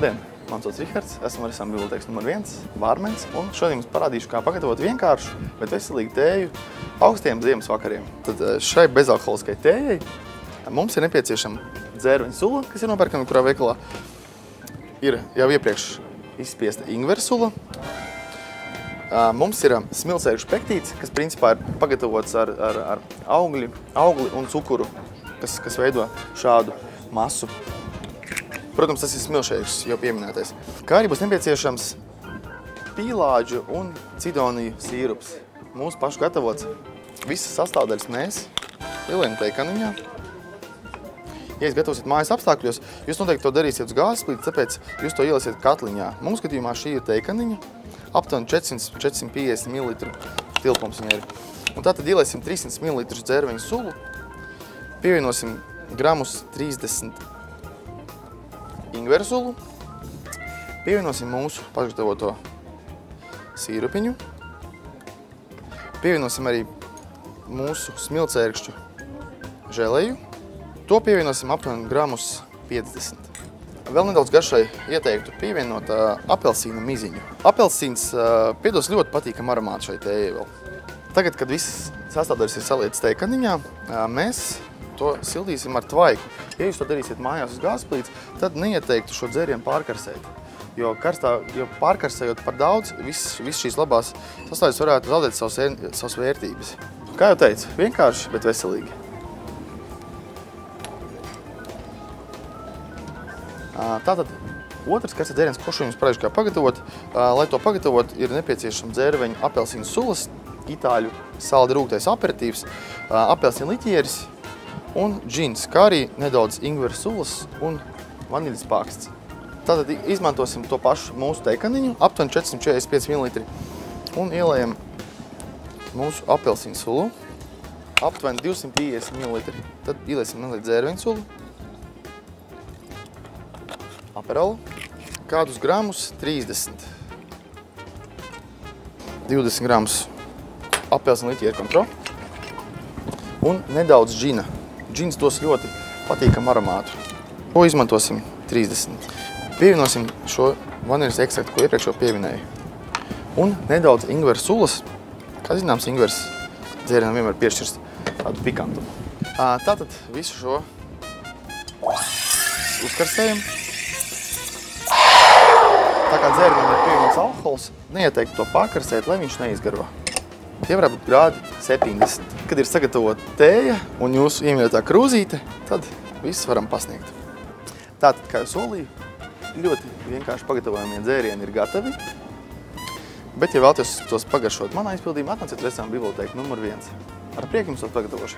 Labdien! Mans sauc Rihards, esmu Marisām bibliotēkas numur 1, bārmens, un šodien jums parādīšu, kā pagatavot vienkāršu, bet veselīgu tēju augstiem ziemas vakariem. Tad šai bezalkoholiskai tējai mums ir nepieciešama dzērveņa sula, kas ir nopērkama kurā veikalā. Ir jau iepriekš izspiesta ingvera sula. Mums ir smiltsēkšu pektīts, kas principā ir pagatavots ar augli un cukuru, kas veido šādu masu. Protams, tas ir smilšēkšs, jau pieminētais. Kā arī būs nepieciešams pīlāģu un cidoniju sīrups. Mūsu pašu gatavots. Visas sastāvdaļas mēs ieliekam teikaniņā. Ja jūs gatavosiet mājas apstākļos, jūs noteikti to darīsiet uz gāzes plīti, tāpēc jūs to ieliesiet katliņā. Mums gadījumā šī ir teikaniņa, aptuveni 400–450 ml tilpums viņa ir. Un tātad ieliesim 300 ml dzērveņu sulu, pievienosim gramus 30 ingvera sulu, pievienosim mūsu pašgatavoto sīrupiņu, pievienosim arī mūsu smiltsērkšķu želeju, to pievienosim aptuveni gramus 50. Vēl nedaudz garšai ieteiktu pievienot apelsīna miziņu. Apelsīns piedos ļoti patīkam aromātu šai tējai vēl. Tagad, kad visas sastāvdaļas ir salietas teikaniņā, mēs to sildīsim ar tvaiku. Ja jūs to darīsiet mājās uz gāzes plīts, tad neieteiktu šo dzērienu pārkarsēt. Jo pārkarsējot par daudz, viss šīs labās sastāvdaļas varētu zaudēt savas vērtības. Kā jau teicu, vienkārši, bet veselīgi. Tātad otrs karsta dzēriens, ko šodien jums parādīšu kā pagatavot. Lai to pagatavot, ir nepieciešama dzērveņa apelsīnu sulas, itāļu saldi rūgtais aperitīvs, apelsīnu liķieris un džins, kā arī nedaudz ingvera sulas un vaniļas pāksts. Tātad izmantosim to pašu mūsu teikaniņu, aptuveni 445 ml, un ielējam mūsu apelsīnu sulu, aptuveni 250 ml. Tad ieliesim nelielu dzērveņu sulu, aperolu, kādus gramus 30, 20 gramus apelsīnu liķieri kontro un nedaudz džina. Džins dos ļoti patīkamu aromātu. Ko izmantosim 30. Pievienosim šo vaniļas ekstraktu, ko iepriekš jau pieminēju. Un nedaudz ingvera sulas. Kā zināms, ingvers dzērienam vienmēr piešķirst tādu pikantumu. Tātad visu šo uzkarsējam. Tā kā dzērienam ir pievienots alkohols, neieteiktu to pārkarsēt, lai viņš neizgaro. Tie varētu būt grādi 70. Kad ir sagatavota tēja un jūsu iemīļotā krūzīte, tad visus varam pasniegt. Tātad, kā jau solīju, ļoti vienkārši pagatavojamie dzērieni ir gatavi. Bet, ja vēlaties tos pagaršot manā izpildījumā, atnāciet restorāna bibliotēka numur 1. Ar prieku jums tos pagatavošu.